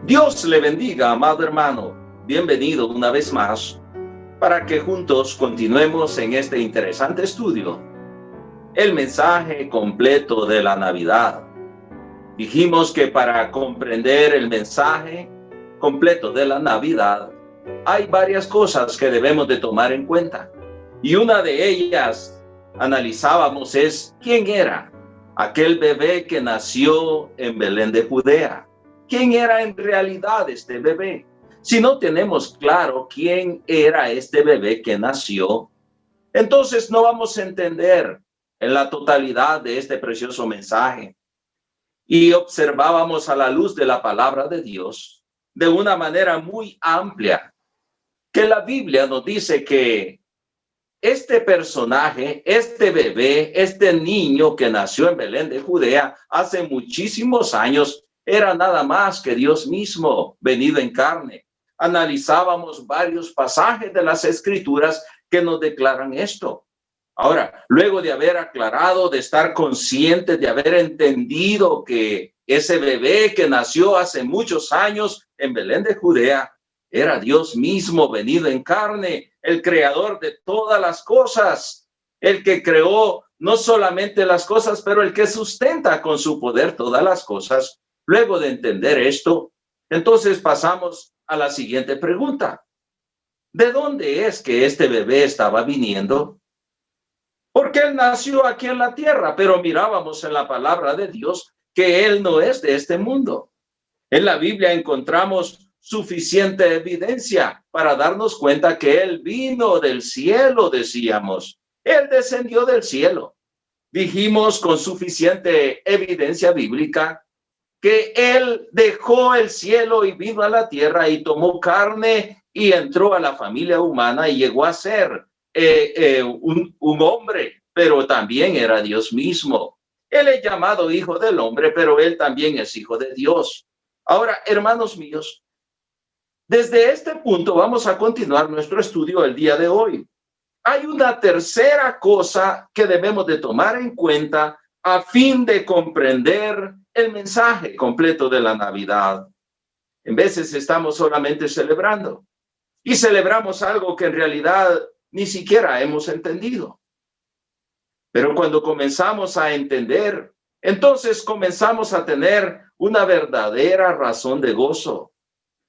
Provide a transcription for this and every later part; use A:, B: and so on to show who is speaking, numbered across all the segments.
A: Dios le bendiga, amado hermano. Bienvenido una vez más para que juntos continuemos en este interesante estudio. El mensaje completo de la Navidad. Dijimos que para comprender el mensaje completo de la Navidad hay varias cosas que debemos de tomar en cuenta. Y una de ellas analizábamos es quién era aquel bebé que nació en Belén de Judea. ¿Quién era en realidad este bebé? Si no tenemos claro quién era este bebé que nació, entonces no vamos a entender en la totalidad de este precioso mensaje. Y observábamos a la luz de la palabra de Dios de una manera muy amplia que la Biblia nos dice que este personaje, este bebé, este niño que nació en Belén de Judea hace muchísimos años, era nada más que Dios mismo venido en carne. Analizábamos varios pasajes de las Escrituras que nos declaran esto. Ahora, luego de haber aclarado, de estar conscientes, de haber entendido que ese bebé que nació hace muchos años en Belén de Judea era Dios mismo venido en carne, el creador de todas las cosas, el que creó no solamente las cosas, pero el que sustenta con su poder todas las cosas. Luego de entender esto, entonces pasamos a la siguiente pregunta. ¿De dónde es que este bebé estaba viniendo? Porque él nació aquí en la tierra, pero mirábamos en la palabra de Dios que él no es de este mundo. En la Biblia encontramos suficiente evidencia para darnos cuenta que él vino del cielo, decíamos. Él descendió del cielo. Dijimos con suficiente evidencia bíblica que él dejó el cielo y vino a la tierra y tomó carne y entró a la familia humana y llegó a ser un hombre, pero también era Dios mismo. Él es llamado hijo del hombre, pero él también es hijo de Dios. Ahora, hermanos míos, desde este punto vamos a continuar nuestro estudio el día de hoy. Hay una tercera cosa que debemos de tomar en cuenta a fin de comprender el mensaje completo de la Navidad. En veces estamos solamente celebrando y celebramos algo que en realidad ni siquiera hemos entendido. Pero cuando comenzamos a entender, entonces comenzamos a tener una verdadera razón de gozo.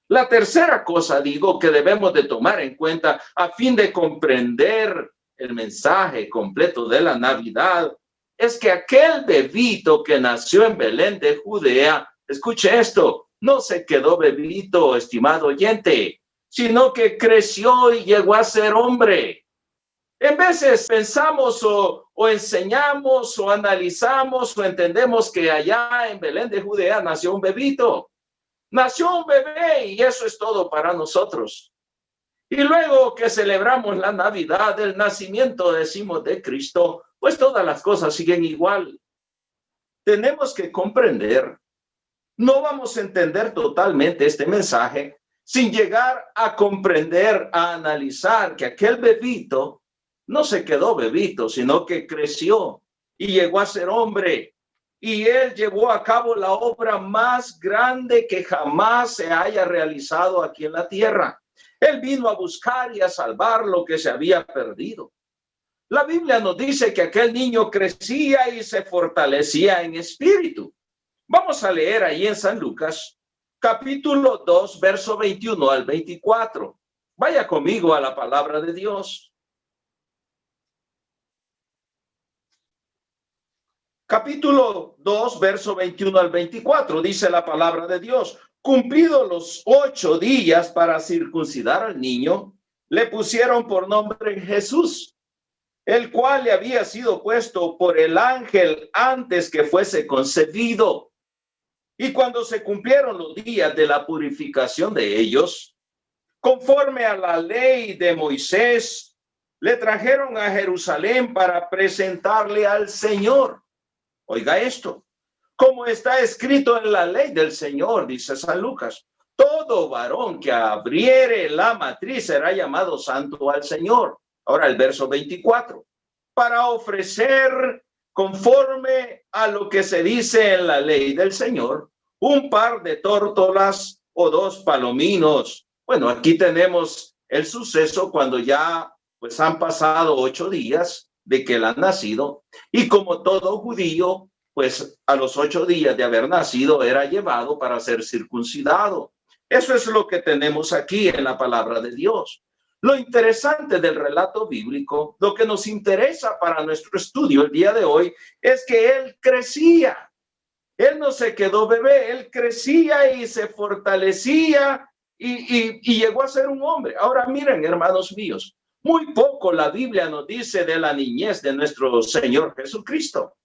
A: La tercera cosa, digo, que debemos de tomar en cuenta a fin de comprender el mensaje completo de la Navidad es que aquel bebito que nació en Belén de Judea, escuche esto, no se quedó bebito, estimado oyente, sino que creció y llegó a ser hombre. En veces pensamos o enseñamos o analizamos o entendemos que allá en Belén de Judea nació un bebito. Nació un bebé y eso es todo para nosotros. Y luego que celebramos la Navidad, el nacimiento, decimos, de Cristo, pues todas las cosas siguen igual. Tenemos que comprender, no vamos a entender totalmente este mensaje sin llegar a comprender, a analizar que aquel bebito no se quedó bebito, sino que creció y llegó a ser hombre. Y él llevó a cabo la obra más grande que jamás se haya realizado aquí en la tierra. Él vino a buscar y a salvar lo que se había perdido. La Biblia nos dice que aquel niño crecía y se fortalecía en espíritu. Vamos a leer ahí en San Lucas, capítulo 2, verso 21 al 24. Vaya conmigo a la palabra de Dios. Capítulo 2, verso 21 al 24, dice la palabra de Dios. Cumplidos los 8 días para circuncidar al niño, le pusieron por nombre Jesús, el cual le había sido puesto por el ángel antes que fuese concebido. Y cuando se cumplieron los días de la purificación de ellos, conforme a la ley de Moisés, le trajeron a Jerusalén para presentarle al Señor. Oiga esto, como está escrito en la ley del Señor, dice San Lucas, todo varón que abriere la matriz será llamado santo al Señor. Ahora el verso 24, para ofrecer conforme a lo que se dice en la ley del Señor, un par de tórtolas o 2 palominos. Bueno, aquí tenemos el suceso cuando ya pues han pasado 8 días de que él ha nacido, y como todo judío, pues a los 8 días de haber nacido era llevado para ser circuncidado. Eso es lo que tenemos aquí en la palabra de Dios. Lo interesante del relato bíblico, lo que nos interesa para nuestro estudio el día de hoy, es que él crecía. Él no se quedó bebé, él crecía y se fortalecía y llegó a ser un hombre. Ahora miren, hermanos míos, muy poco la Biblia nos dice de la niñez de nuestro Señor Jesucristo.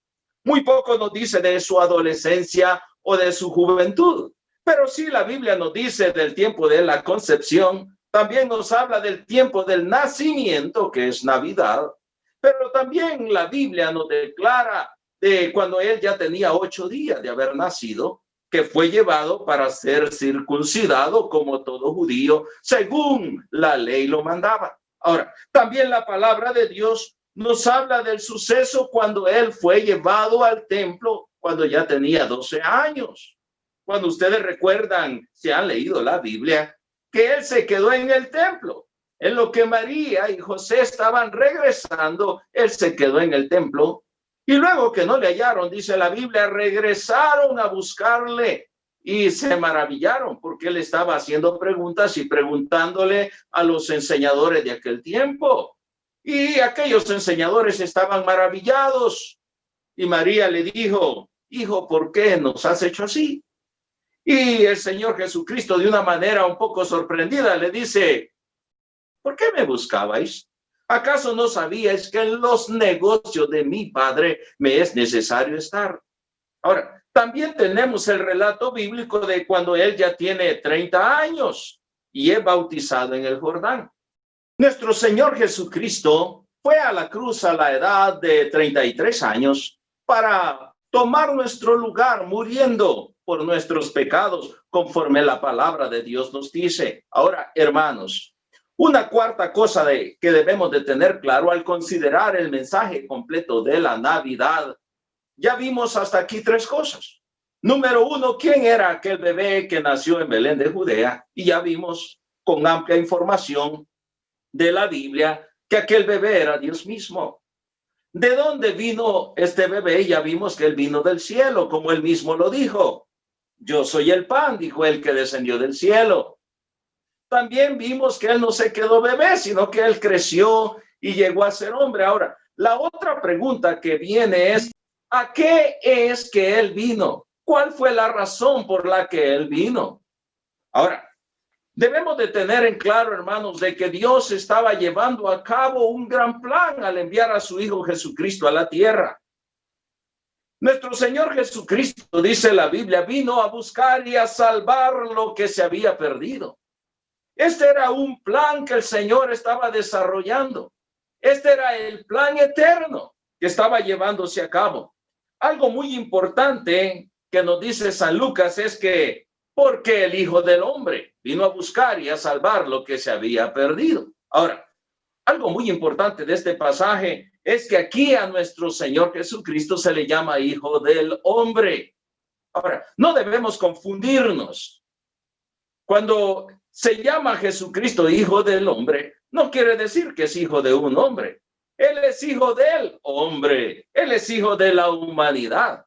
A: Muy poco nos dice de su adolescencia o de su juventud. Pero sí la Biblia nos dice del tiempo de la concepción. También nos habla del tiempo del nacimiento, que es Navidad. Pero también la Biblia nos declara de cuando él ya tenía 8 días de haber nacido, que fue llevado para ser circuncidado como todo judío, según la ley lo mandaba. Ahora, también la palabra de Dios nos habla del suceso cuando él fue llevado al templo cuando ya tenía 12 años. Cuando ustedes recuerdan, si han leído la Biblia, que él se quedó en el templo. En lo que María y José estaban regresando, él se quedó en el templo. Y luego que no le hallaron, dice la Biblia, regresaron a buscarle y se maravillaron porque él estaba haciendo preguntas y preguntándole a los enseñadores de aquel tiempo. Y aquellos enseñadores estaban maravillados. Y María le dijo, hijo, ¿por qué nos has hecho así? Y el Señor Jesucristo, de una manera un poco sorprendida, le dice, ¿por qué me buscabais? ¿Acaso no sabíais que en los negocios de mi Padre me es necesario estar? Ahora, también tenemos el relato bíblico de cuando él ya tiene 30 años y es bautizado en el Jordán. Nuestro Señor Jesucristo fue a la cruz a la edad de 33 años para tomar nuestro lugar, muriendo por nuestros pecados, conforme la palabra de Dios nos dice. Ahora, hermanos, una cuarta cosa que debemos de tener claro al considerar el mensaje completo de la Navidad. Ya vimos hasta aquí 3 cosas. Número 1, ¿quién era aquel bebé que nació en Belén de Judea? Y ya vimos con amplia información de la Biblia que aquel bebé era Dios mismo. ¿De dónde vino este bebé? Ya vimos que él vino del cielo, como él mismo lo dijo. Yo soy el pan, dijo él, que descendió del cielo. También vimos que él no se quedó bebé, sino que él creció y llegó a ser hombre. Ahora, la otra pregunta que viene es, ¿a qué es que él vino? ¿Cuál fue la razón por la que él vino? Ahora, debemos de tener en claro, hermanos, de que Dios estaba llevando a cabo un gran plan al enviar a su Hijo Jesucristo a la tierra. Nuestro Señor Jesucristo, dice la Biblia, vino a buscar y a salvar lo que se había perdido. Este era un plan que el Señor estaba desarrollando. Este era el plan eterno que estaba llevándose a cabo. Algo muy importante que nos dice San Lucas es que porque el Hijo del Hombre vino a buscar y a salvar lo que se había perdido. Ahora, algo muy importante de este pasaje es que aquí a nuestro Señor Jesucristo se le llama Hijo del Hombre. Ahora, no debemos confundirnos. Cuando se llama Jesucristo Hijo del Hombre, no quiere decir que es hijo de un hombre. Él es hijo del hombre. Él es hijo de la humanidad.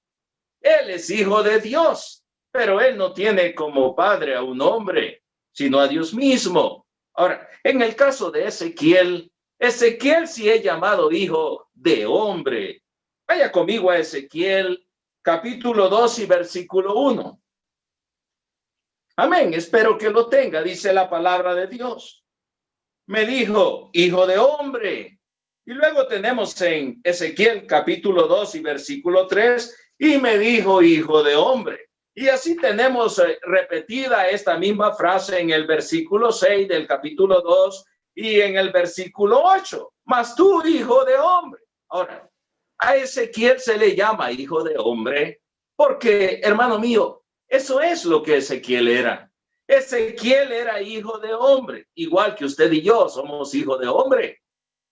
A: Él es hijo de Dios. Pero él no tiene como padre a un hombre, sino a Dios mismo. Ahora, en el caso de Ezequiel, Ezequiel sí es llamado hijo de hombre. Vaya conmigo a Ezequiel, capítulo 2 y versículo 1. Amén, espero que lo tenga, dice la palabra de Dios. Me dijo, hijo de hombre. Y luego tenemos en Ezequiel capítulo 2 y versículo 3, y me dijo, hijo de hombre. Y así tenemos repetida esta misma frase en el versículo 6 del capítulo 2 y en el versículo 8. Mas tú, hijo de hombre. Ahora, a Ezequiel se le llama hijo de hombre porque, hermano mío, eso es lo que Ezequiel era. Ezequiel era hijo de hombre, igual que usted y yo somos hijos de hombre.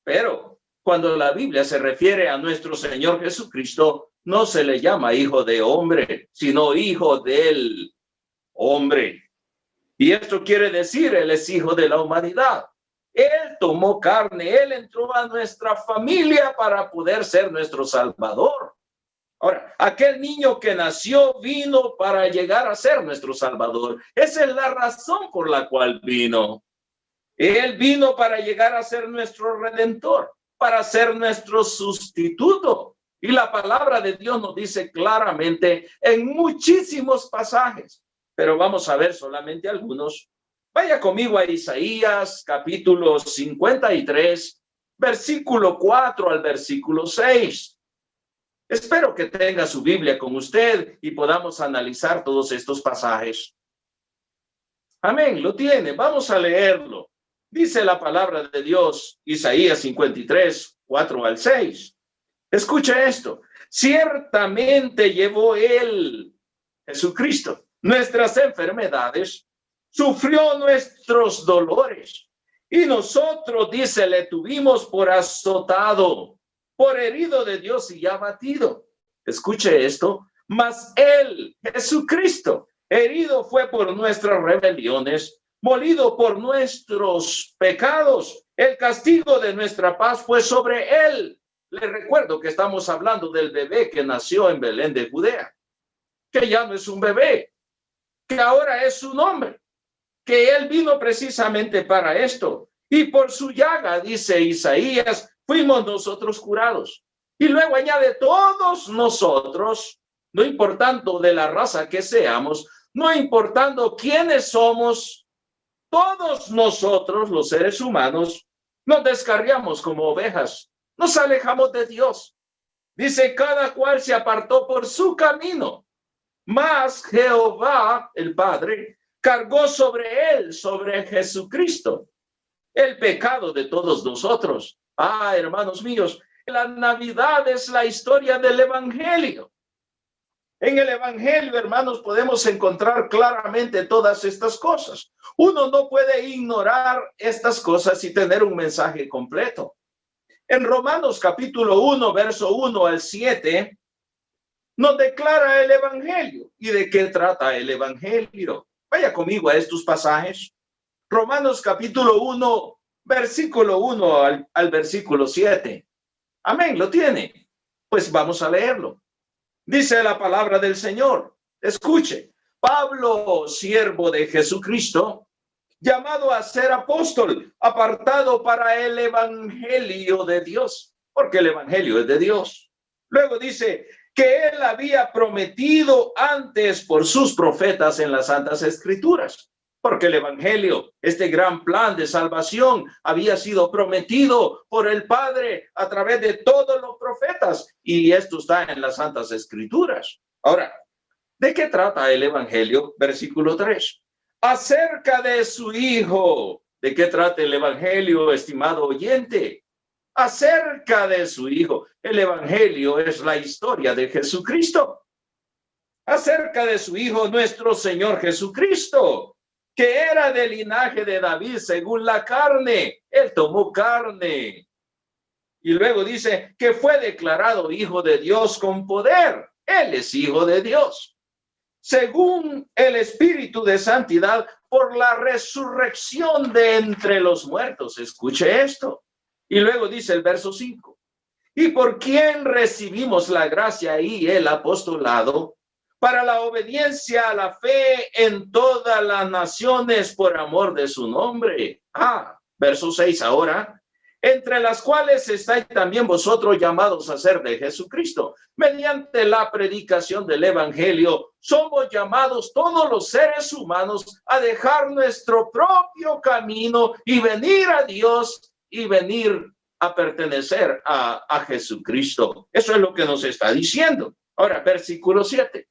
A: Pero cuando la Biblia se refiere a nuestro Señor Jesucristo, no se le llama hijo de hombre, sino hijo del hombre. Y esto quiere decir, Él es hijo de la humanidad. Él tomó carne, Él entró a nuestra familia para poder ser nuestro Salvador. Ahora, aquel niño que nació vino para llegar a ser nuestro Salvador. Esa es la razón por la cual vino. Él vino para llegar a ser nuestro Redentor, para ser nuestro sustituto. Y la palabra de Dios nos dice claramente en muchísimos pasajes, pero vamos a ver solamente algunos. Vaya conmigo a Isaías, capítulo 53, versículo 4 al versículo 6. Espero que tenga su Biblia con usted y podamos analizar todos estos pasajes. Amén, lo tiene. Vamos a leerlo. Dice la palabra de Dios, Isaías 53, 4 al 6. Escucha esto. Ciertamente llevó Él, Jesucristo, nuestras enfermedades, sufrió nuestros dolores. Y nosotros, dice, le tuvimos por azotado, por herido de Dios y abatido. Escuche esto. Mas Él, Jesucristo, herido fue por nuestras rebeliones, molido por nuestros pecados. El castigo de nuestra paz fue sobre Él. Le recuerdo que estamos hablando del bebé que nació en Belén de Judea, que ya no es un bebé, que ahora es un hombre, que Él vino precisamente para esto. Y por su llaga, dice Isaías, fuimos nosotros curados. Y luego añade, todos nosotros, no importando de la raza que seamos, no importando quiénes somos, todos nosotros, los seres humanos, nos descarriamos como ovejas, nos alejamos de Dios. Dice, cada cual se apartó por su camino, mas Jehová, el Padre, cargó sobre él, sobre Jesucristo, el pecado de todos nosotros. Hermanos míos, la Navidad es la historia del Evangelio. En el Evangelio, hermanos, podemos encontrar claramente todas estas cosas. Uno no puede ignorar estas cosas y tener un mensaje completo. En Romanos capítulo 1, verso 1 al 7, nos declara el Evangelio. ¿Y de qué trata el Evangelio? Vaya conmigo a estos pasajes. Romanos capítulo 1, versículo 1 al versículo 7. Amén, ¿lo tiene? Pues vamos a leerlo. Dice la palabra del Señor. Escuche. Pablo, siervo de Jesucristo, llamado a ser apóstol, apartado para el evangelio de Dios, porque el evangelio es de Dios. Luego dice que él había prometido antes por sus profetas en las Santas Escrituras, porque el evangelio, este gran plan de salvación, había sido prometido por el Padre a través de todos los profetas, y esto está en las Santas Escrituras. Ahora, ¿de qué trata el evangelio? Versículo 3. Acerca de su Hijo. ¿De qué trata el evangelio, estimado oyente? Acerca de su Hijo. El evangelio es la historia de Jesucristo. Acerca de su Hijo, nuestro Señor Jesucristo, que era del linaje de David según la carne. Él tomó carne. Y luego dice que fue declarado Hijo de Dios con poder. Él es Hijo de Dios, según el Espíritu de Santidad, por la resurrección de entre los muertos. Escuche esto. Y luego dice el verso 5. Y por quien recibimos la gracia y el apostolado para la obediencia a la fe en todas las naciones por amor de su nombre. Verso 6 ahora. Entre las cuales estáis también vosotros llamados a ser de Jesucristo. Mediante la predicación del evangelio, somos llamados todos los seres humanos a dejar nuestro propio camino y venir a Dios y venir a pertenecer a Jesucristo. Eso es lo que nos está diciendo. Ahora, versículo 7.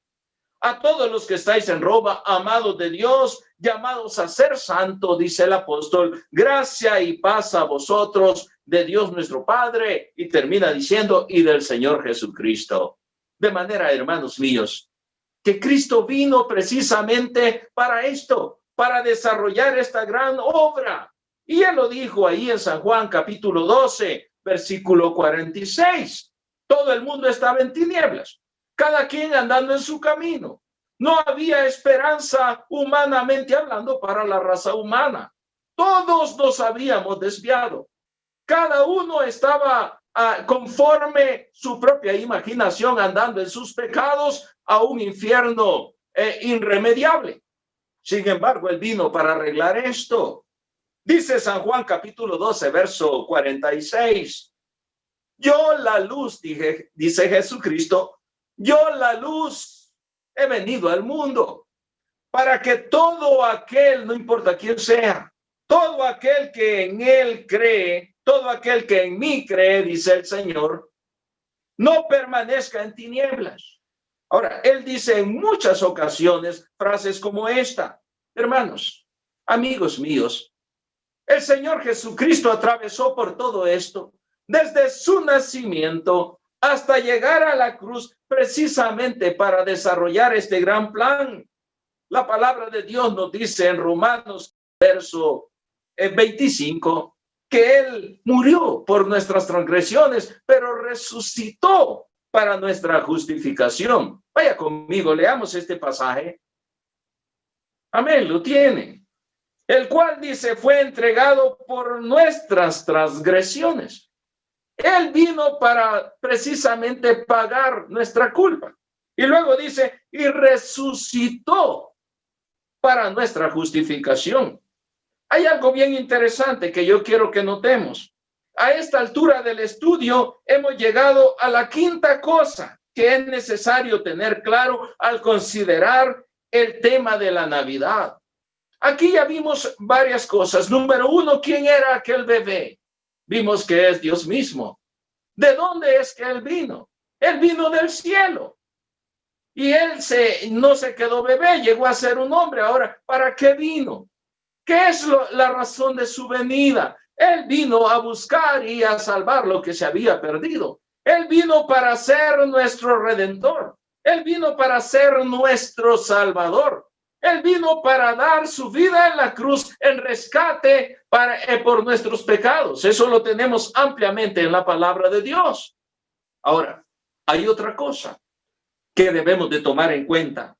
A: A todos los que estáis en Roma, amados de Dios, llamados a ser santos, dice el apóstol, gracia y paz a vosotros, de Dios nuestro Padre, y termina diciendo, y del Señor Jesucristo. De manera, hermanos míos, que Cristo vino precisamente para esto, para desarrollar esta gran obra. Y él lo dijo ahí en San Juan capítulo 12, versículo 46. Todo el mundo estaba en tinieblas, cada quien andando en su camino. No había esperanza humanamente hablando para la raza humana. Todos nos habíamos desviado. Cada uno estaba conforme su propia imaginación, andando en sus pecados a un infierno irremediable. Sin embargo, él vino para arreglar esto. Dice San Juan capítulo 12, verso 46. Yo la luz, dice Jesucristo, yo la luz he venido al mundo para que todo aquel, no importa quién sea, todo aquel que en él cree, todo aquel que en mí cree, dice el Señor, no permanezca en tinieblas. Ahora, él dice en muchas ocasiones frases como esta. Hermanos, amigos míos, el Señor Jesucristo atravesó por todo esto, desde su nacimiento hasta llegar a la cruz, precisamente para desarrollar este gran plan. La palabra de Dios nos dice en Romanos, verso 25, que Él murió por nuestras transgresiones, pero resucitó para nuestra justificación. Vaya conmigo, leamos este pasaje. Amén, lo tiene. El cual dice, fue entregado por nuestras transgresiones. Él vino para precisamente pagar nuestra culpa. Y luego dice, y resucitó para nuestra justificación. Hay algo bien interesante que yo quiero que notemos. A esta altura del estudio hemos llegado a la quinta cosa que es necesario tener claro al considerar el tema de la Navidad. Aquí ya vimos varias cosas. Número uno, ¿quién era aquel bebé? Vimos que es Dios mismo. ¿De dónde es que Él vino? Él vino del cielo. Y Él no se quedó bebé, llegó a ser un hombre. Ahora, ¿para qué vino? ¿Qué es la razón de su venida? Él vino a buscar y a salvar lo que se había perdido. Él vino para ser nuestro redentor. Él vino para ser nuestro salvador. Él vino para dar su vida en la cruz en rescate por nuestros pecados. Eso lo tenemos ampliamente en la palabra de Dios. Ahora, hay otra cosa que debemos de tomar en cuenta.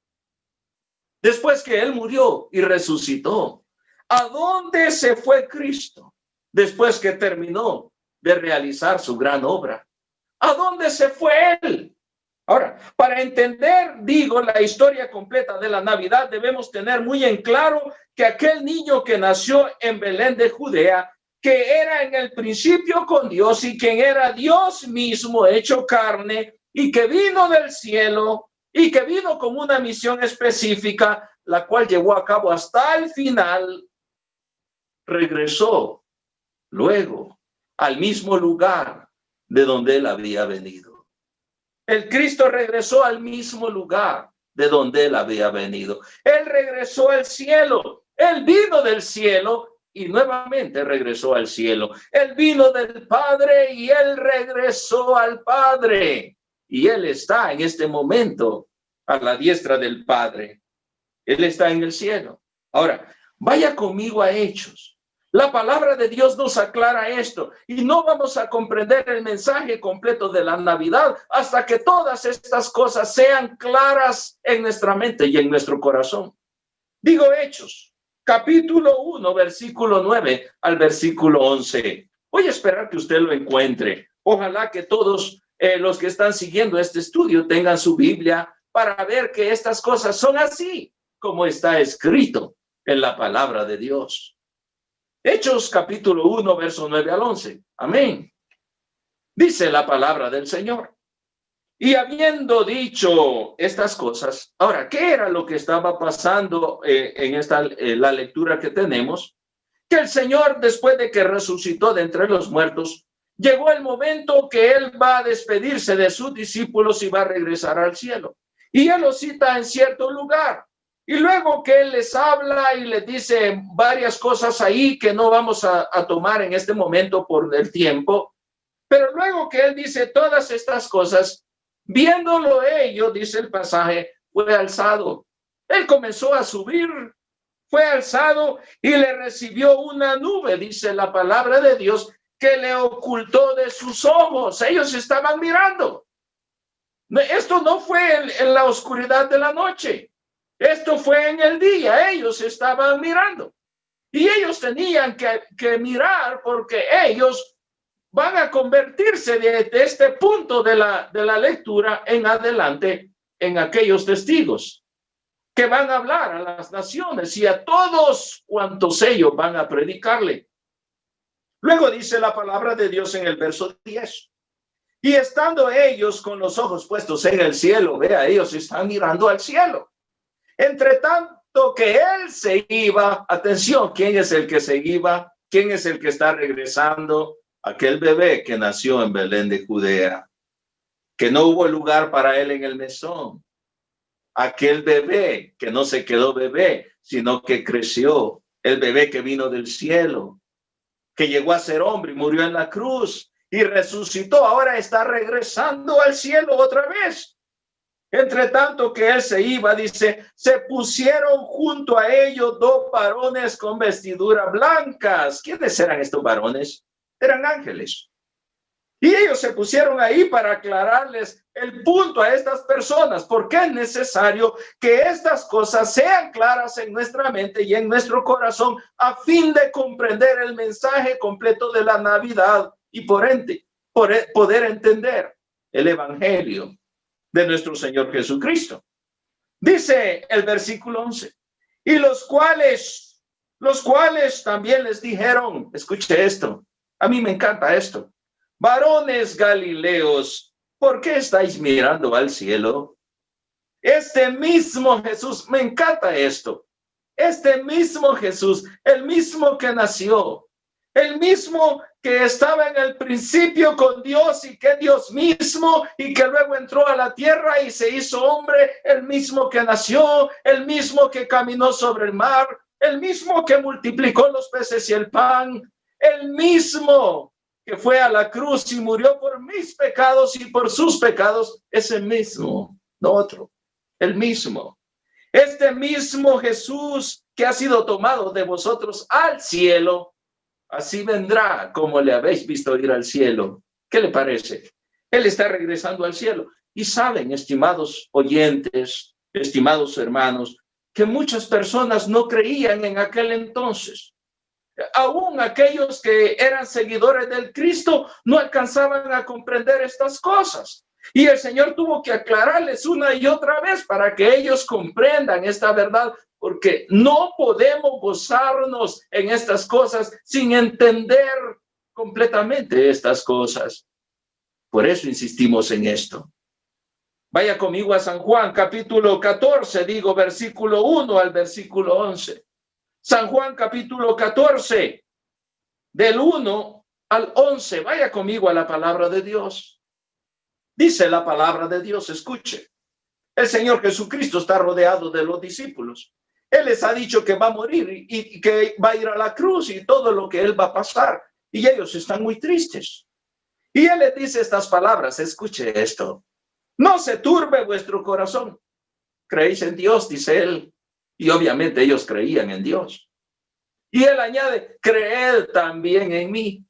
A: Después que Él murió y resucitó, ¿a dónde se fue Cristo después que terminó de realizar su gran obra? ¿A dónde se fue Él? Ahora, para entender, la historia completa de la Navidad, debemos tener muy en claro que aquel niño que nació en Belén de Judea, que era en el principio con Dios y quien era Dios mismo hecho carne y que vino del cielo y que vino con una misión específica, la cual llevó a cabo hasta el final, regresó luego al mismo lugar de donde él había venido. El Cristo regresó al mismo lugar de donde él había venido. Él regresó al cielo. Él vino del cielo y nuevamente regresó al cielo. Él vino del Padre y él regresó al Padre. Y él está en este momento a la diestra del Padre. Él está en el cielo. Ahora, vaya conmigo a Hechos. La palabra de Dios nos aclara esto y no vamos a comprender el mensaje completo de la Navidad hasta que todas estas cosas sean claras en nuestra mente y en nuestro corazón. Digo Hechos, capítulo 1, versículo 9 al versículo 11. Voy a esperar que usted lo encuentre. Ojalá que todos los que están siguiendo este estudio tengan su Biblia para ver que estas cosas son así como está escrito en la palabra de Dios. Hechos capítulo 1, verso 9 al 11. Amén. Dice la palabra del Señor. Y habiendo dicho estas cosas, ahora, ¿qué era lo que estaba pasando en la lectura que tenemos? Que el Señor, después de que resucitó de entre los muertos, llegó el momento que Él va a despedirse de sus discípulos y va a regresar al cielo. Y Él los cita en cierto lugar. Y luego que Él les habla y les dice varias cosas ahí que no vamos a tomar en este momento por el tiempo, pero luego que Él dice todas estas cosas, viéndolo ellos, dice el pasaje, fue alzado. Él comenzó a subir, fue alzado y le recibió una nube, dice la palabra de Dios, que le ocultó de sus ojos. Ellos estaban mirando. Esto no fue en la oscuridad de la noche. Esto fue en el día, ellos estaban mirando. Y ellos tenían que mirar porque ellos van a convertirse de este punto de la lectura en adelante en aquellos testigos que van a hablar a las naciones y a todos cuantos ellos van a predicarle. Luego dice la palabra de Dios en el verso 10. Y estando ellos con los ojos puestos en el cielo, vea, ellos están mirando al cielo. Entre tanto que él se iba, atención, ¿quién es el que se iba? ¿Quién es el que está regresando? Aquel bebé que nació en Belén de Judea, que no hubo lugar para él en el mesón. Aquel bebé que no se quedó bebé, sino que creció. El bebé que vino del cielo, que llegó a ser hombre y murió en la cruz y resucitó. Ahora está regresando al cielo otra vez. Entre tanto que él se iba, dice, se pusieron junto a ellos dos varones con vestiduras blancas. ¿Quiénes eran estos varones? Eran ángeles. Y ellos se pusieron ahí para aclararles el punto a estas personas, porque es necesario que estas cosas sean claras en nuestra mente y en nuestro corazón a fin de comprender el mensaje completo de la Navidad y por ende poder entender el evangelio de nuestro Señor Jesucristo. Dice el versículo 11, y los cuales también les dijeron, escuche esto, a mí me encanta esto, varones galileos, ¿por qué estáis mirando al cielo? Este mismo Jesús, me encanta esto, este mismo Jesús, el mismo que nació, el mismo que estaba en el principio con Dios y que Dios mismo y que luego entró a la tierra y se hizo hombre, el mismo que nació, el mismo que caminó sobre el mar, el mismo que multiplicó los peces y el pan, el mismo que fue a la cruz y murió por mis pecados y por sus pecados, es el mismo, no otro, el mismo. Este mismo Jesús que ha sido tomado de vosotros al cielo, así vendrá como le habéis visto ir al cielo. ¿Qué le parece? Él está regresando al cielo. Y saben, estimados oyentes, estimados hermanos, que muchas personas no creían en aquel entonces. Aún aquellos que eran seguidores del Cristo no alcanzaban a comprender estas cosas. Y el Señor tuvo que aclararles una y otra vez para que ellos comprendan esta verdad, porque no podemos gozarnos en estas cosas sin entender completamente estas cosas. Por eso insistimos en esto. Vaya conmigo a San Juan, capítulo 14, digo, versículo 1 al versículo 11. San Juan, capítulo 14, del 1 al 11. Vaya conmigo a la palabra de Dios. Dice la palabra de Dios, escuche. El Señor Jesucristo está rodeado de los discípulos. Él les ha dicho que va a morir y que va a ir a la cruz y todo lo que él va a pasar. Y ellos están muy tristes. Y él les dice estas palabras, escuche esto. No se turbe vuestro corazón. Creéis en Dios, dice él. Y obviamente ellos creían en Dios. Y él añade, creed también en mí.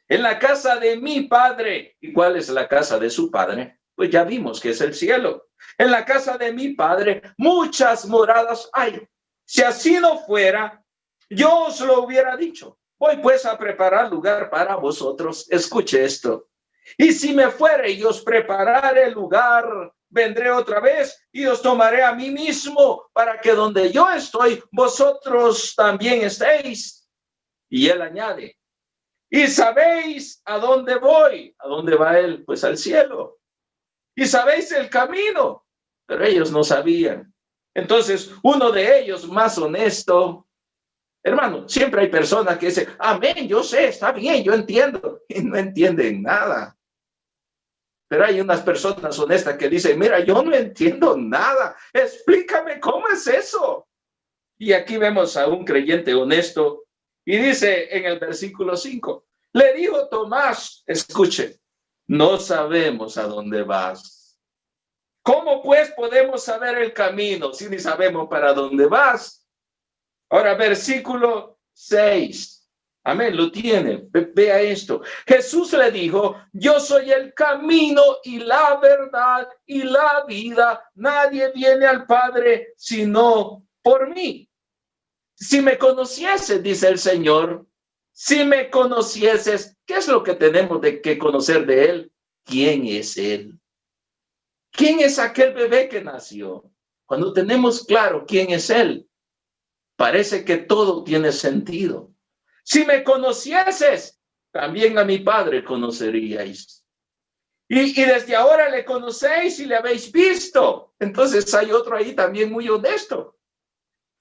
A: En la casa de mi Padre. ¿Y cuál es la casa de su Padre? Pues ya vimos que es el cielo. En la casa de mi Padre muchas moradas hay. Si así no fuera, yo os lo hubiera dicho. Voy pues a preparar lugar para vosotros. Escuche esto. Y si me fuere y os prepararé el lugar, vendré otra vez y os tomaré a mí mismo para que donde yo estoy, vosotros también estéis. Y él añade, y sabéis a dónde voy. ¿A dónde va él? Pues al cielo. Y sabéis el camino, pero ellos no sabían. Entonces, uno de ellos más honesto, hermano, siempre hay personas que dicen, amén, yo sé, está bien, yo entiendo, y no entienden nada. Pero hay unas personas honestas que dicen, mira, yo no entiendo nada, explícame cómo es eso. Y aquí vemos a un creyente honesto y dice en el versículo 5, le dijo Tomás, escuche, no sabemos a dónde vas. ¿Cómo pues podemos saber el camino si ni sabemos para dónde vas? Ahora, versículo 6. Amén, lo tiene. Vea esto. Jesús le dijo, yo soy el camino y la verdad y la vida. Nadie viene al Padre sino por mí. Si me conocieses, dice el Señor, si me conocieses, ¿qué es lo que tenemos que conocer de Él? ¿Quién es Él? ¿Quién es aquel bebé que nació? Cuando tenemos claro quién es Él, parece que todo tiene sentido. Si me conocieses, también a mi Padre conoceríais. Y desde ahora le conocéis y le habéis visto. Entonces hay otro ahí también muy honesto.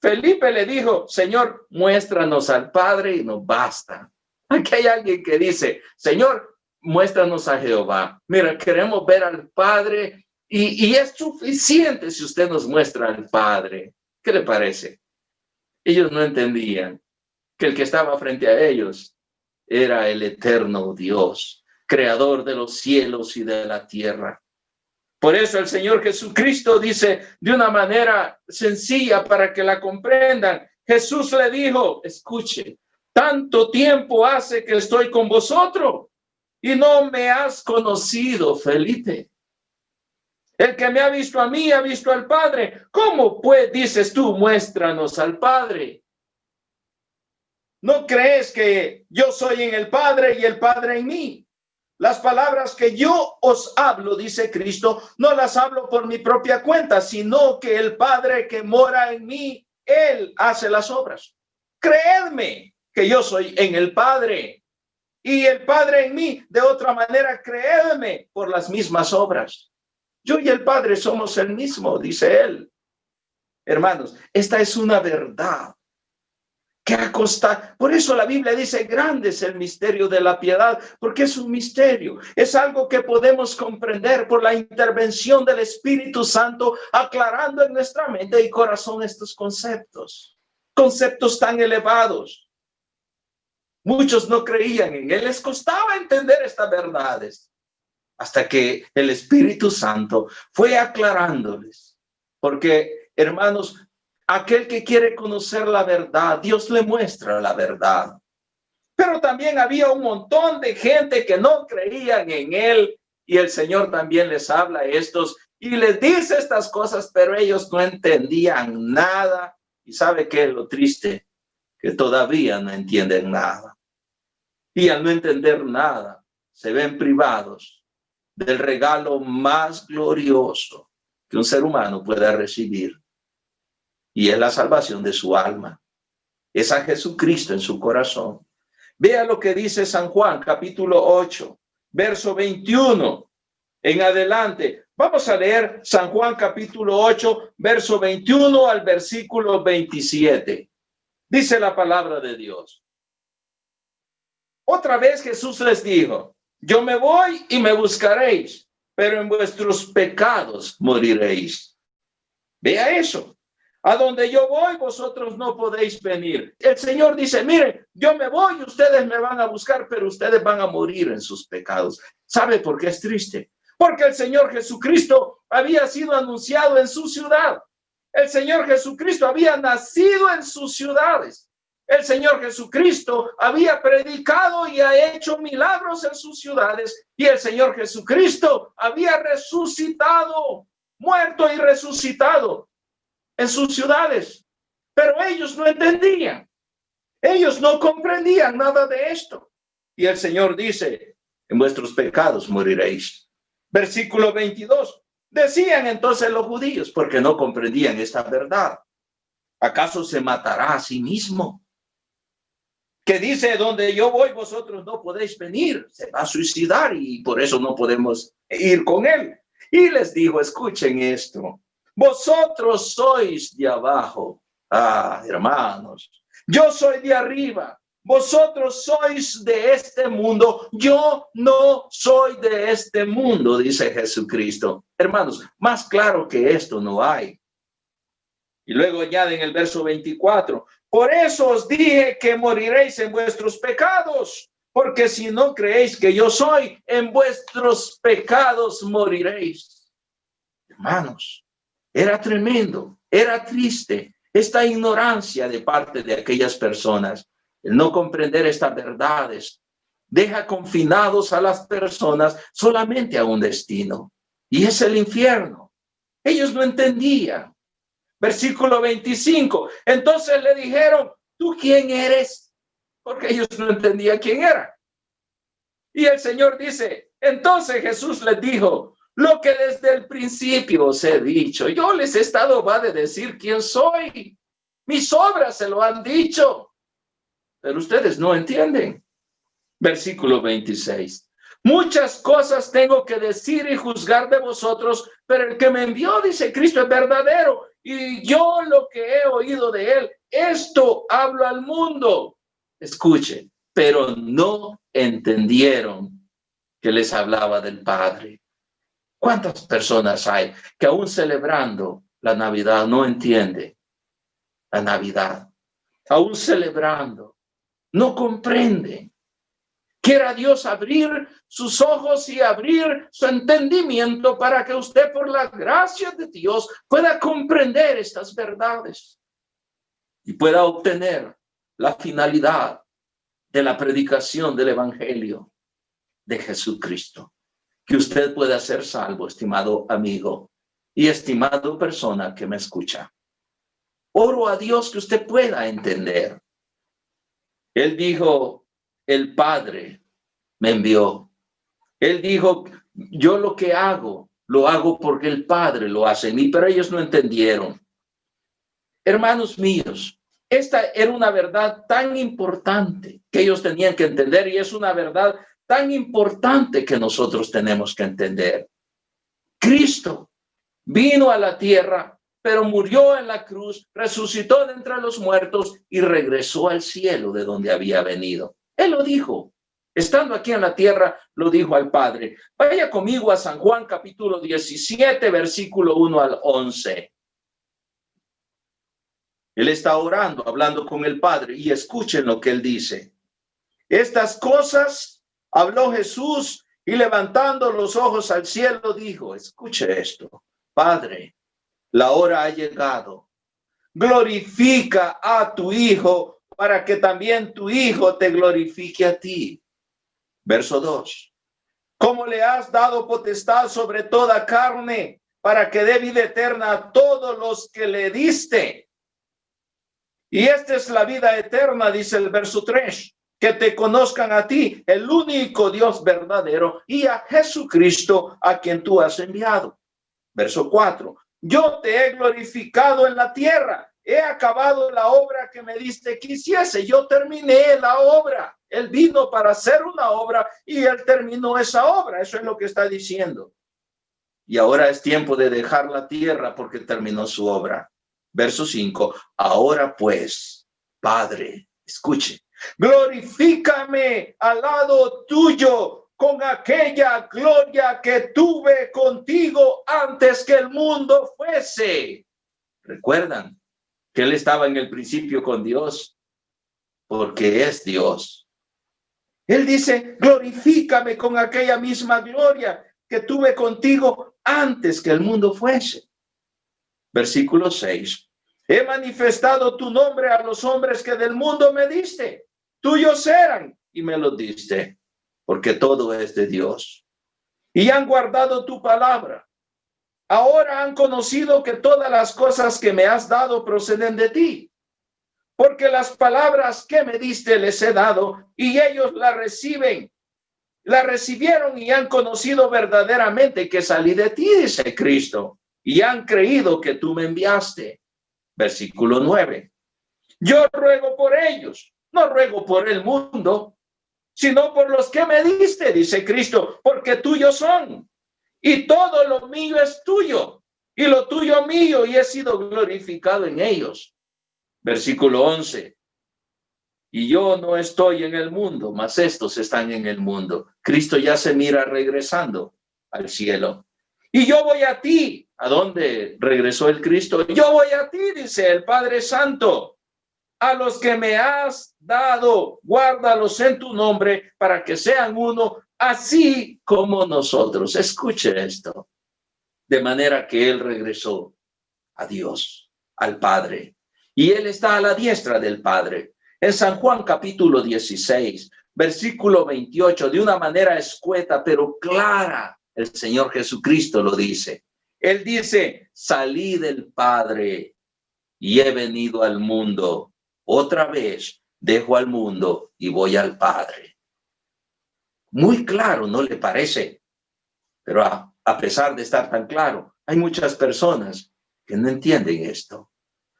A: Felipe le dijo, Señor, muéstranos al Padre y nos basta. Aquí hay alguien que dice, Señor, muéstranos a Jehová. Mira, queremos ver al Padre y es suficiente si usted nos muestra al Padre. ¿Qué le parece? Ellos no entendían que el que estaba frente a ellos era el eterno Dios, creador de los cielos y de la tierra. Por eso el Señor Jesucristo dice de una manera sencilla para que la comprendan. Jesús le dijo, escuche, tanto tiempo hace que estoy con vosotros y no me has conocido, Felipe. El que me ha visto a mí ha visto al Padre. ¿Cómo pues dices tú, muéstranos al Padre? ¿No crees que yo soy en el Padre y el Padre en mí? Las palabras que yo os hablo, dice Cristo, no las hablo por mi propia cuenta, sino que el Padre que mora en mí, Él hace las obras. Creedme que yo soy en el Padre y el Padre en mí. De otra manera, creedme por las mismas obras. Yo y el Padre somos el mismo, dice Él. Hermanos, esta es una verdad. Que acosta. Por eso la Biblia dice, grande es el misterio de la piedad, porque es un misterio, es algo que podemos comprender por la intervención del Espíritu Santo, aclarando en nuestra mente y corazón estos conceptos tan elevados. Muchos no creían en Él, les costaba entender estas verdades, hasta que el Espíritu Santo fue aclarándoles, porque, hermanos, aquel que quiere conocer la verdad, Dios le muestra la verdad. Pero también había un montón de gente que no creían en Él y el Señor también les habla a estos y les dice estas cosas, pero ellos no entendían nada. ¿Y sabe qué es lo triste? Que todavía no entienden nada. Y al no entender nada, se ven privados del regalo más glorioso que un ser humano pueda recibir. Y es la salvación de su alma. Es a Jesucristo en su corazón. Vea lo que dice San Juan, capítulo 8, verso 21 en adelante. Vamos a leer San Juan, capítulo 8, verso 21 al versículo 27. Dice la palabra de Dios. Otra vez Jesús les dijo, yo me voy y me buscaréis, pero en vuestros pecados moriréis. Vea eso. A donde yo voy, vosotros no podéis venir. El Señor dice, miren, yo me voy, ustedes me van a buscar, pero ustedes van a morir en sus pecados. ¿Sabe por qué es triste? Porque el Señor Jesucristo había sido anunciado en su ciudad. El Señor Jesucristo había nacido en sus ciudades. El Señor Jesucristo había predicado y ha hecho milagros en sus ciudades. Y el Señor Jesucristo había resucitado, muerto y resucitado en sus ciudades, pero ellos no entendían, ellos no comprendían nada de esto. Y el Señor dice, en vuestros pecados moriréis. Versículo 22, decían entonces los judíos, porque no comprendían esta verdad, ¿acaso se matará a sí mismo? Que dice, donde yo voy, vosotros no podéis venir, se va a suicidar y por eso no podemos ir con él. Y les dijo, escuchen esto. Vosotros sois de abajo, hermanos, yo soy de arriba, vosotros sois de este mundo, yo no soy de este mundo, dice Jesucristo. Hermanos, más claro que esto no hay. Y luego añade en el verso 24, por eso os dije que moriréis en vuestros pecados, porque si no creéis que yo soy, en vuestros pecados moriréis. Hermanos, era tremendo, era triste esta ignorancia de parte de aquellas personas. El no comprender estas verdades deja confinados a las personas solamente a un destino, y es el infierno. Ellos no entendían. Versículo 25. Entonces le dijeron, ¿tú quién eres? Porque ellos no entendían quién era. Y el Señor dice, entonces Jesús les dijo, lo que desde el principio os he dicho, yo les he estado va de decir quién soy. Mis obras se lo han dicho, pero ustedes no entienden. Versículo 26. Muchas cosas tengo que decir y juzgar de vosotros, pero el que me envió, dice Cristo, es verdadero. Y yo lo que he oído de él, esto hablo al mundo. Escuchen, pero no entendieron que les hablaba del Padre. ¿Cuántas personas hay que aún celebrando la Navidad no entiende la Navidad? Aún celebrando, no comprende. Quiera Dios abrir sus ojos y abrir su entendimiento para que usted, por la gracia de Dios, pueda comprender estas verdades y pueda obtener la finalidad de la predicación del Evangelio de Jesucristo. Que usted pueda ser salvo, estimado amigo y estimado persona que me escucha. Oro a Dios que usted pueda entender. Él dijo, el Padre me envió. Él dijo, yo lo que hago, lo hago porque el Padre lo hace en mí, pero ellos no entendieron. Hermanos míos, esta era una verdad tan importante que ellos tenían que entender, y es una verdad tan importante que nosotros tenemos que entender. Cristo vino a la tierra, pero murió en la cruz, resucitó de entre los muertos y regresó al cielo de donde había venido. Él lo dijo. Estando aquí en la tierra, lo dijo al Padre. Vaya conmigo a San Juan capítulo 17, versículo 1 al 11. Él está orando, hablando con el Padre, y escuchen lo que él dice. Estas cosas habló Jesús y levantando los ojos al cielo dijo, escuche esto, Padre, la hora ha llegado. Glorifica a tu Hijo para que también tu Hijo te glorifique a ti. Verso 2. Como le has dado potestad sobre toda carne para que dé vida eterna a todos los que le diste. Y esta es la vida eterna, dice el verso 3, que te conozcan a ti, el único Dios verdadero, y a Jesucristo, a quien tú has enviado. Verso 4. Yo te he glorificado en la tierra, he acabado la obra que me diste que hiciese, yo terminé la obra. Él vino para hacer una obra y él terminó esa obra, eso es lo que está diciendo. Y ahora es tiempo de dejar la tierra porque terminó su obra. Verso 5. Ahora pues, Padre, escuche, glorifícame al lado tuyo con aquella gloria que tuve contigo antes que el mundo fuese. ¿Recuerdan que él estaba en el principio con Dios? Porque es Dios. Él dice, glorifícame con aquella misma gloria que tuve contigo antes que el mundo fuese. Versículo 6. He manifestado tu nombre a los hombres que del mundo me diste. Tuyos eran y me los diste, porque todo es de Dios. Y han guardado tu palabra. Ahora han conocido que todas las cosas que me has dado proceden de ti. Porque las palabras que me diste les he dado y ellos las reciben. La recibieron y han conocido verdaderamente que salí de ti, dice Cristo. Y han creído que tú me enviaste. Versículo 9. Yo ruego por ellos, no ruego por el mundo, sino por los que me diste, dice Cristo, porque tuyos son. Y todo lo mío es tuyo, y lo tuyo mío, y he sido glorificado en ellos. Versículo 11. Y yo no estoy en el mundo, mas estos están en el mundo. Cristo ya se mira regresando al cielo. Y yo voy a ti. ¿A dónde regresó el Cristo? Yo voy a ti, dice el Padre Santo. A los que me has dado, guárdalos en tu nombre para que sean uno, así como nosotros. Escuche esto. De manera que él regresó a Dios, al Padre. Y él está a la diestra del Padre. En San Juan capítulo 16, versículo 28, de una manera escueta pero clara, el Señor Jesucristo lo dice. Él dice, salí del Padre y he venido al mundo. Otra vez dejo al mundo y voy al Padre. Muy claro, ¿no le parece? Pero a pesar de estar tan claro, hay muchas personas que no entienden esto.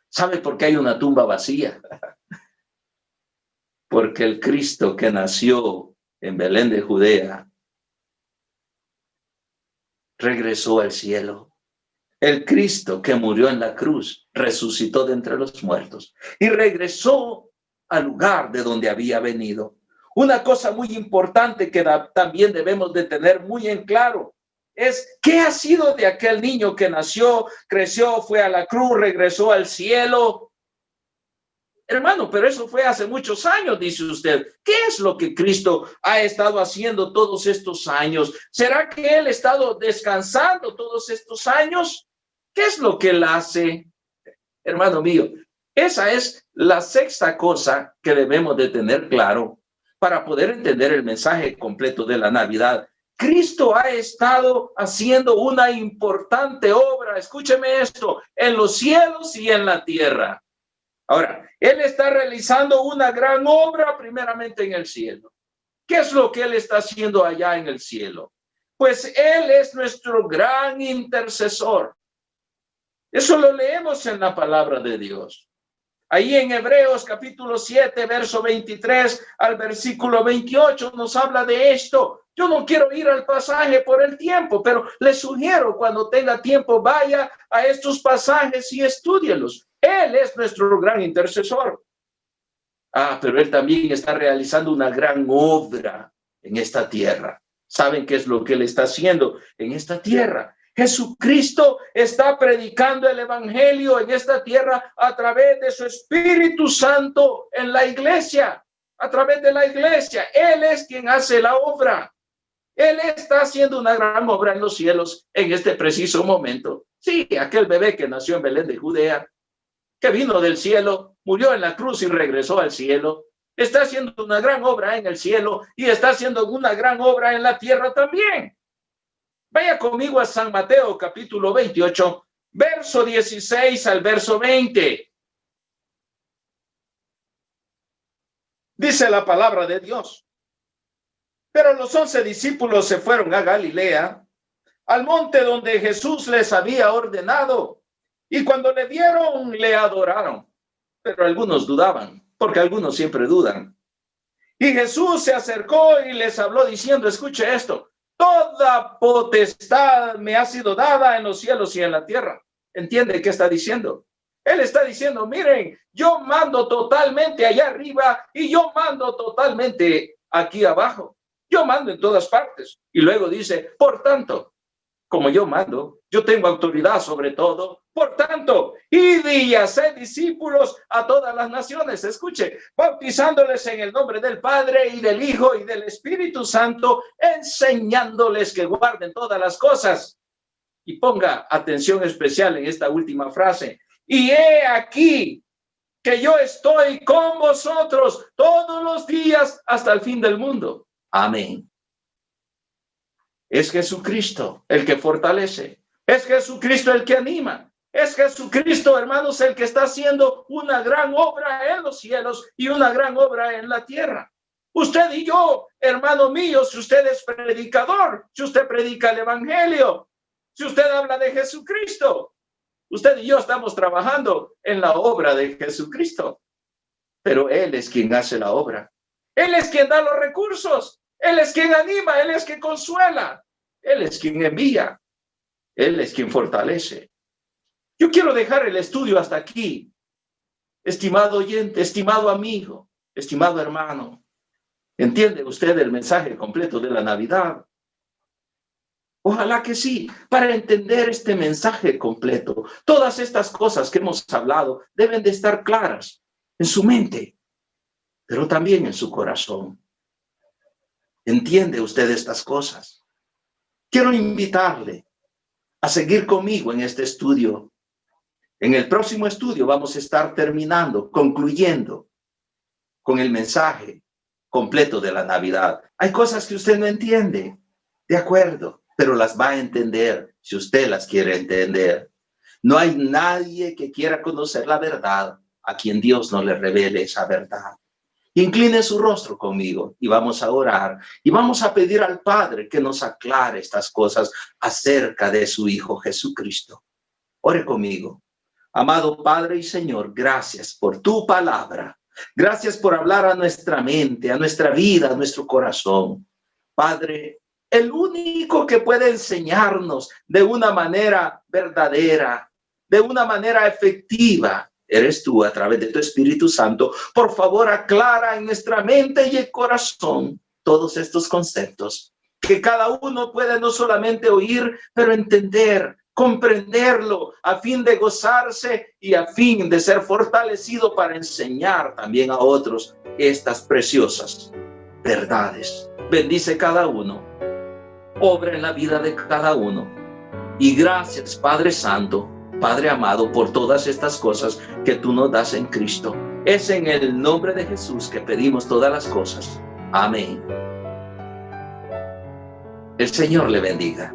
A: ¿Sabe por qué hay una tumba vacía? Porque el Cristo que nació en Belén de Judea regresó al cielo. El Cristo que murió en la cruz resucitó de entre los muertos y regresó al lugar de donde había venido. Una cosa muy importante que también debemos de tener muy en claro es qué ha sido de aquel niño que nació, creció, fue a la cruz, regresó al cielo. Hermano, pero eso fue hace muchos años, dice usted. ¿Qué es lo que Cristo ha estado haciendo todos estos años? ¿Será que Él ha estado descansando todos estos años? ¿Qué es lo que Él hace? Hermano mío, esa es la sexta cosa que debemos de tener claro para poder entender el mensaje completo de la Navidad. Cristo ha estado haciendo una importante obra, escúcheme esto, en los cielos y en la tierra. Ahora, Él está realizando una gran obra primeramente en el cielo. ¿Qué es lo que Él está haciendo allá en el cielo? Pues Él es nuestro gran intercesor. Eso lo leemos en la palabra de Dios. Ahí en Hebreos capítulo 7, verso 23 al versículo 28 nos habla de esto. Yo no quiero ir al pasaje por el tiempo, pero le sugiero cuando tenga tiempo vaya a estos pasajes y estúdielos. Él es nuestro gran intercesor. Pero Él también está realizando una gran obra en esta tierra. ¿Saben qué es lo que Él está haciendo en esta tierra? Jesucristo está predicando el evangelio en esta tierra a través de su Espíritu Santo en la iglesia, a través de la iglesia. Él es quien hace la obra. Él está haciendo una gran obra en los cielos en este preciso momento. Sí, aquel bebé que nació en Belén de Judea, que vino del cielo, murió en la cruz y regresó al cielo, está haciendo una gran obra en el cielo y está haciendo una gran obra en la tierra también. Vaya conmigo a San Mateo capítulo 28, verso 16 al verso 20. Dice la palabra de Dios. Pero los 11 discípulos se fueron a Galilea, al monte donde Jesús les había ordenado. Y cuando le vieron, le adoraron. Pero algunos dudaban, porque algunos siempre dudan. Y Jesús se acercó y les habló diciendo, escuche esto. Toda potestad me ha sido dada en los cielos y en la tierra. ¿Entiende qué está diciendo? Él está diciendo, miren, yo mando totalmente allá arriba y yo mando totalmente aquí abajo. Yo mando en todas partes. Y luego dice, por tanto, como yo mando, yo tengo autoridad sobre todo. Por tanto, id y haced discípulos a todas las naciones. Escuche, bautizándoles en el nombre del Padre y del Hijo y del Espíritu Santo, enseñándoles que guarden todas las cosas. Y ponga atención especial en esta última frase. Y he aquí que yo estoy con vosotros todos los días hasta el fin del mundo. Amén. Es Jesucristo el que fortalece. Es Jesucristo el que anima. Es Jesucristo, hermanos, el que está haciendo una gran obra en los cielos y una gran obra en la tierra. Usted y yo, hermano mío, si usted es predicador, si usted predica el evangelio, si usted habla de Jesucristo, usted y yo estamos trabajando en la obra de Jesucristo. Pero Él es quien hace la obra. Él es quien da los recursos. Él es quien anima. Él es quien consuela. Él es quien envía. Él es quien fortalece. Yo quiero dejar el estudio hasta aquí. Estimado oyente, estimado amigo, estimado hermano. ¿Entiende usted el mensaje completo de la Navidad? Ojalá que sí, para entender este mensaje completo. Todas estas cosas que hemos hablado deben de estar claras en su mente, pero también en su corazón. ¿Entiende usted estas cosas? Quiero invitarle a seguir conmigo en este estudio. En el próximo estudio vamos a estar terminando, concluyendo con el mensaje completo de la Navidad. Hay cosas que usted no entiende, de acuerdo, pero las va a entender si usted las quiere entender. No hay nadie que quiera conocer la verdad a quien Dios no le revele esa verdad. Incline su rostro conmigo y vamos a orar y vamos a pedir al Padre que nos aclare estas cosas acerca de su Hijo Jesucristo. Ore conmigo. Amado Padre y Señor, gracias por tu palabra. Gracias por hablar a nuestra mente, a nuestra vida, a nuestro corazón. Padre, el único que puede enseñarnos de una manera verdadera, de una manera efectiva, eres tú a través de tu Espíritu Santo. Por favor, aclara en nuestra mente y el corazón todos estos conceptos, que cada uno puede no solamente oír, pero entender, comprenderlo, a fin de gozarse y a fin de ser fortalecido para enseñar también a otros estas preciosas verdades. Bendice cada uno, obra en la vida de cada uno. Y gracias, Padre Santo, Padre amado, por todas estas cosas que tú nos das en Cristo. Es en el nombre de Jesús que pedimos todas las cosas. Amén. El Señor le bendiga.